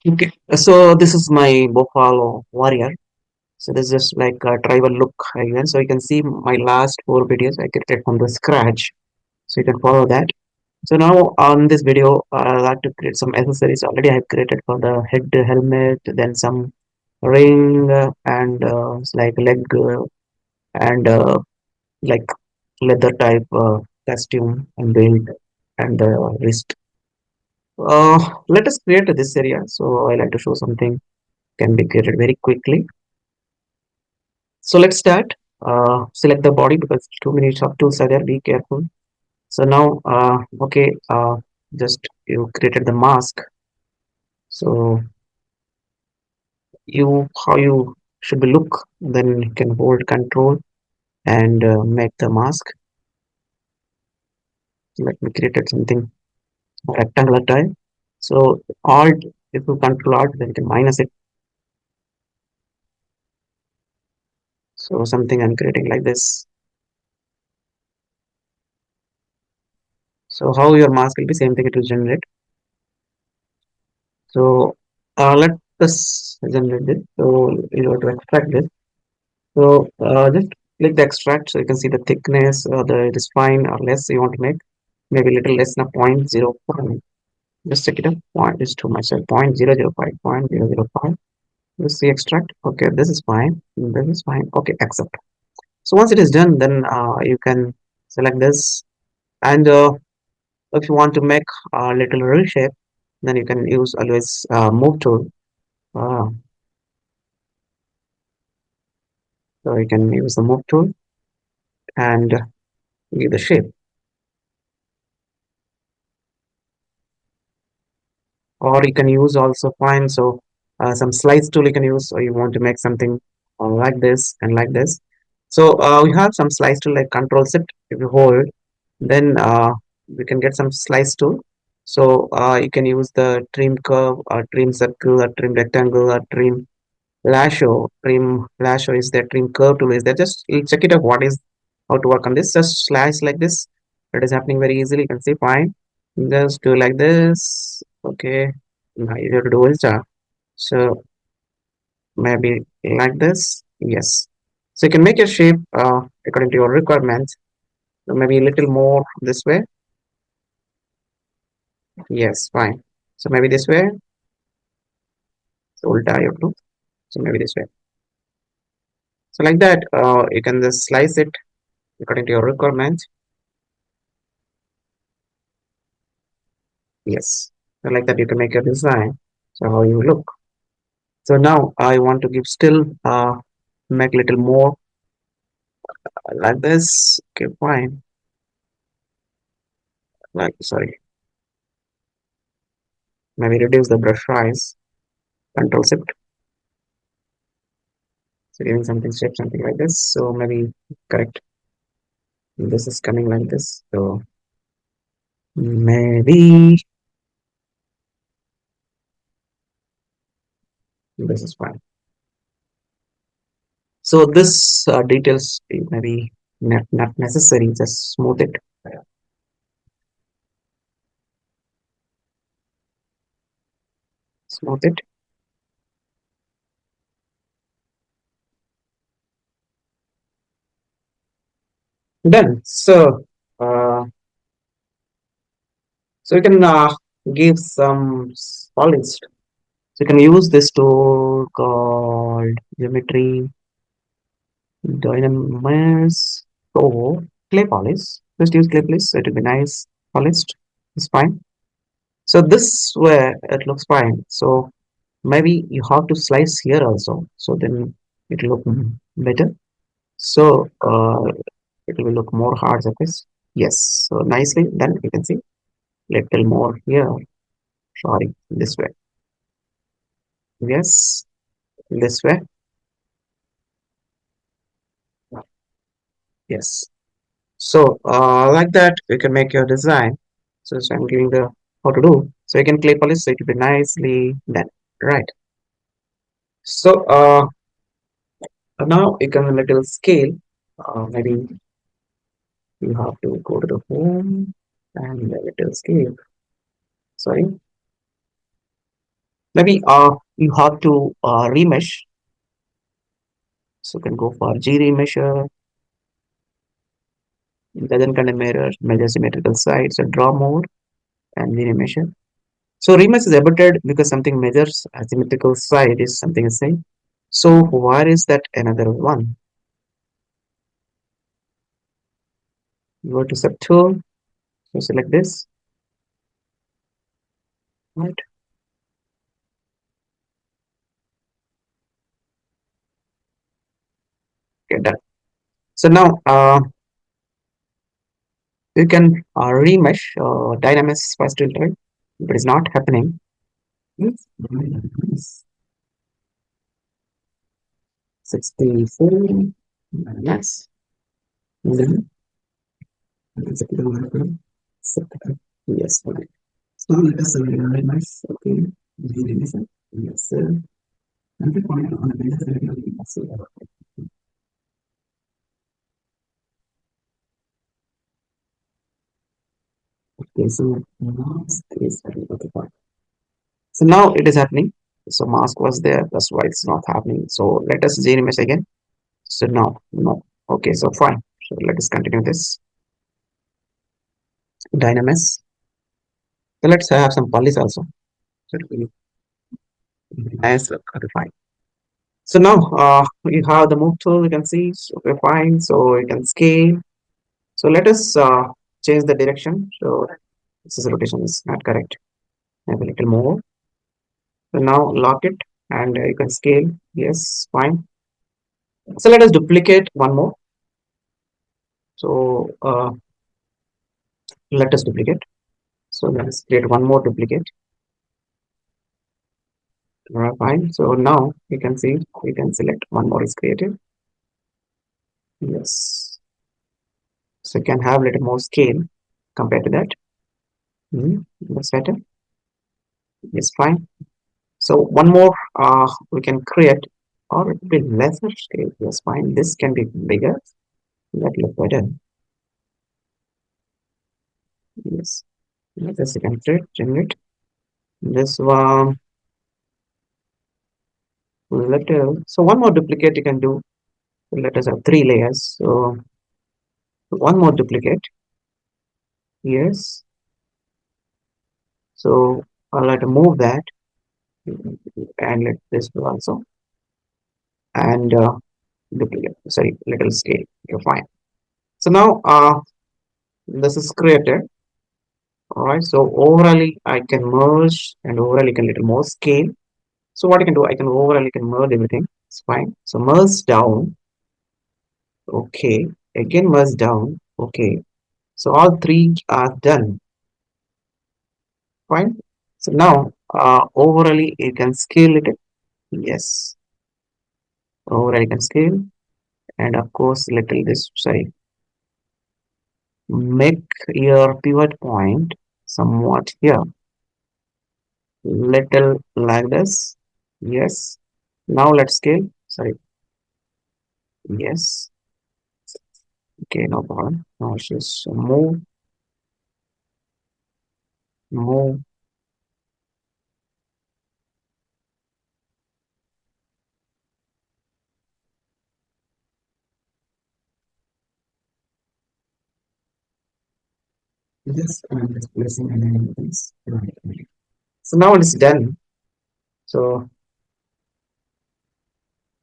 Okay, so this is my Buffalo Warrior. So this is just like a tribal look again. So you can see my last four videos I created from the scratch. So you can follow that. So now on this video, I like to create some accessories. Already I have created for the head helmet, then some ring it's like leg and like leather type costume and belt and wrist. Let us create this area. So I like to show something can be created very quickly. So let's start. Select the body because too many sub tools are there. Be careful. So now, okay, just you created the mask. So you how you should be look. Then you can hold control and make the mask. Let me create something rectangular type. So alt, if you control alt, then you can minus it. So something I'm creating like this. So how your mask will be same thing it will generate. So let us generate this. So in order to extract this, so just click the extract so you can see the thickness, the it is fine or less you want to make. Maybe little less than 0.05. Just check it out. Point is too much. So 0.005, 0.005. Just see extract. Okay, this is fine. This is fine. Okay, accept. So once it is done, then you can select this. And if you want to make a little real shape, then you can use always move tool. Uh, so you can use the move tool and give the shape. Or you can use also fine. So some slice tool you can use. So you want to make something like this and like this. So we have some slice tool like Control Shift. If you hold, then we can get some slice tool. So you can use the trim curve, or trim circle, or trim rectangle, or trim lasso. Trim lasso is there. Trim curve tool is there. Just you check it out. What is how to work on this? Just slice like this. It is happening very easily. You can see fine. Just do like this. Okay. Now you have to do is so maybe like this. Yes. So you can make your shape according to your requirements. So maybe a little more this way. Yes, fine. So maybe this way. So ulta you have to. So maybe this way. So like that, you can just slice it according to your requirements. Yes. So like that, you can make your design. So how you look. So now I want to give still make little more like this. Okay, fine. Like sorry, maybe reduce the brush size. Control Shift. So giving something shape, something like this. So maybe correct. This is coming like this. So maybe this is fine. So this details maybe not necessary. Just smooth it. Smooth it. Done. So you can give some solids. So you can use this tool called geometry dynamis. So clay polish. Just use clay polish. So it will be nice polished. It's fine. So this way it looks fine. So maybe you have to slice here also. So then it will look better. So it will look more hard surface. Yes. So nicely then you can see little more here. Sorry, this way. Yes, this way. Yes. So like that you can make your design. So I'm giving the how to do. So you can clay polish so it will be nicely done. Right. So now you can little scale. Maybe you have to go to the home and a little scale. Sorry. Maybe you have to remesh. So you can go for G remesher, doesn't contain mirror, measure symmetrical sides, so draw more and G remesher. So remesh is aborted because something measures asymmetrical side is something is saying. So where is that another one? Go to subtool, so select this, right? Okay, done. So now you can remesh dynamis first filter, but it's not happening. Yes. 64 minus then yes, fine. So let us remesh. Okay, remesh. Yes, and the point on the okay, so mask is okay, fine. So now it is happening. So mask was there, that's why it's not happening. So let us remesh again. So no, no. Okay, so fine. So let us continue this. Dynamis. So let's have some polys also. So it will be nice look. Okay, fine. So now you have the move tool, you can see. So okay, fine. So you can scale. So let us change the direction. So this is rotation is not correct. Maybe a little more. So now lock it and you can scale. Yes, fine. So let us duplicate one more. So let us duplicate. So let us create one more duplicate. Fine. So now you can see we can select one more is created. Yes. So you can have a little more scale compared to that. That's better. Yes, fine. So one more we can create or it will be lesser scale. Yes, fine. This can be bigger. That look better. Yes. Let us you can create, generate. This one little. So one more duplicate you can do. Let us have three layers. So one more duplicate. Yes. So I'll like to move that and let this go also and duplicate. Sorry, little scale. You're fine. So now this is created. All right. So overall, I can merge and overall, I can little more scale. So what I can do, I can overall, I can merge everything. It's fine. So merge down. Okay. Again, merge down. Okay. So all three are done. Fine. So now overall, you can scale it. Yes. Overall, I can scale. And of course, little this, sorry, make your pivot point somewhat here. Little like this. Yes. Now let's scale. Sorry. Yes. Okay, no problem. Now it's just move, move. Yes, I'm just placing an elements. Right. So now it's done. So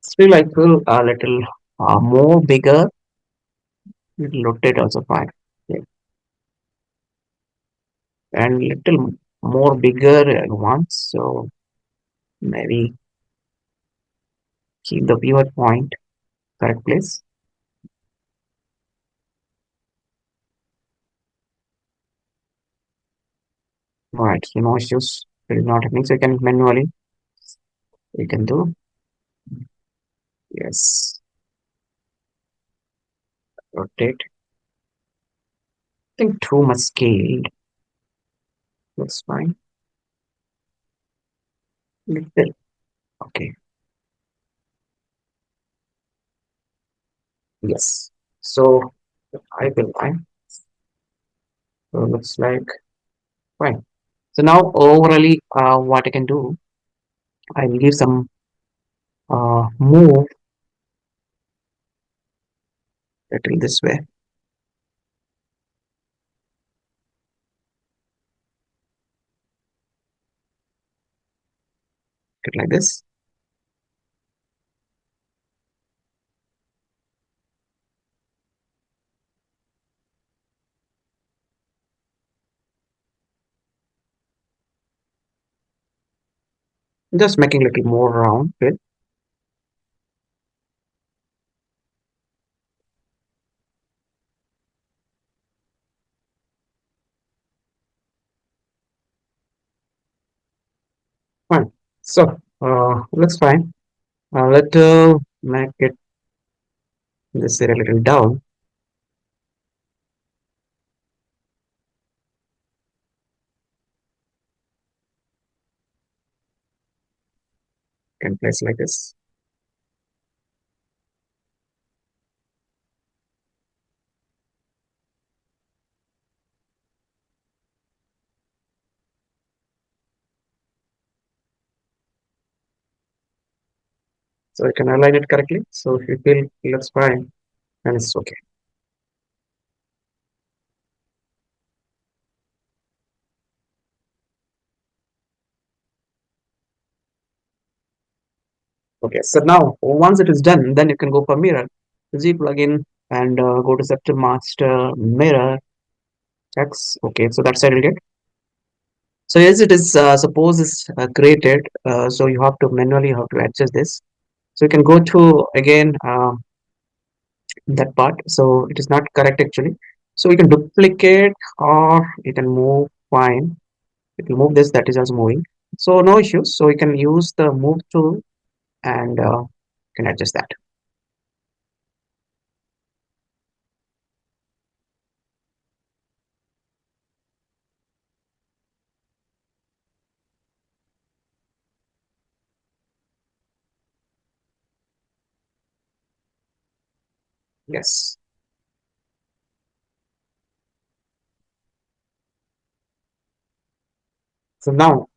still I feel a little more bigger. Little rotate also fine. Yeah. And little more bigger at once. So maybe keep the pivot point correct place. Right. So no issues. It is not happening. So you can manually you can do. Yes. Rotate. I think too much scaled. That's fine. Little. Okay. Yes. So I will fine. So looks like fine. So now overall, what I can do? I'll give some move little this way, get like this. Just making a little more round bit. Fine. So let's fine. Let make it this area a little down. Can place like this. So you can align it correctly. So if you feel it looks fine, then it's okay. Okay. So now once it is done, then you can go for mirror. Z plugin and go to Scepter Master Mirror X. Okay. So that's settled it. So as it is suppose is created, so you have to manually have to adjust this. So you can go to again that part. So it is not correct actually. So you can duplicate or you can move fine. You can move this, that is also moving. So no issues. So you can use the move tool and you can adjust that. Yes. So now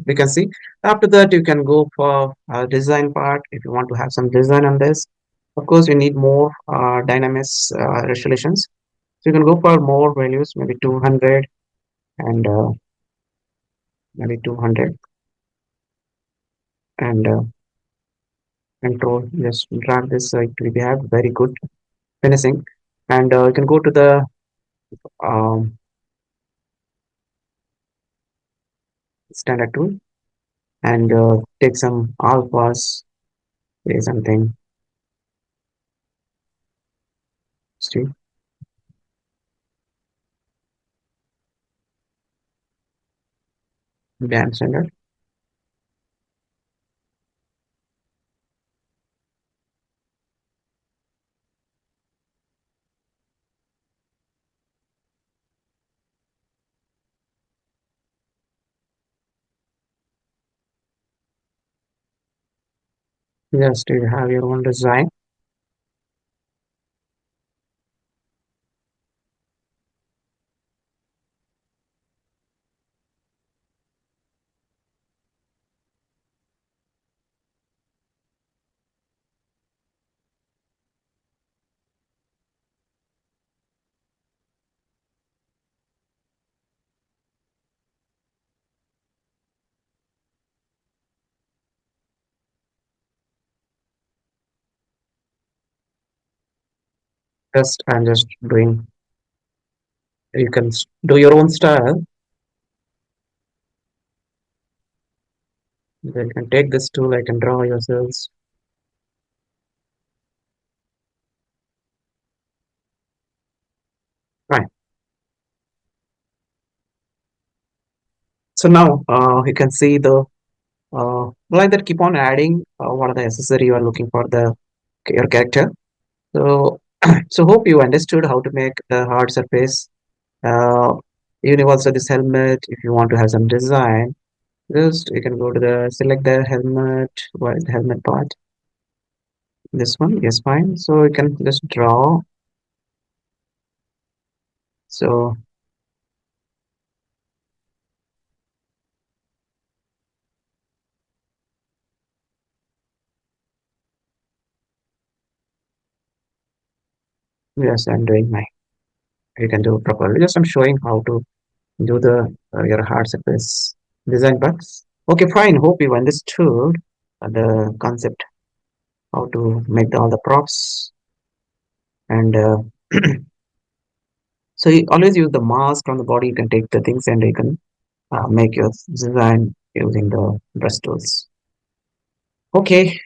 we can see after that you can go for design part if you want to have some design on this. Of course, you need more dynamics resolutions. So you can go for more values, maybe 200 and maybe 200 and control. Just drag this so it will be have very good finishing. And you can go to the um, standard tool and take some alphas, say something, see, band standard. Just you have your own design. Just I'm just doing. You can do your own style. Then you can take this tool. I can draw yourselves. Right. So now you can see the like that. Keep on adding what are the accessory you are looking for the your character. So so hope you understood how to make the hard surface. Uh, even also this helmet. If you want to have some design, just you can go to the select the helmet. What is the helmet part? This one, yes, fine. So you can just draw. So Yes, I'm doing my. You can do properly. Just I'm showing how to do the your hard surface design. But okay, fine. Hope you understood the concept, how to make all the props, and so you always use the mask on the body. You can take the things and you can make your design using the brush tools. Okay,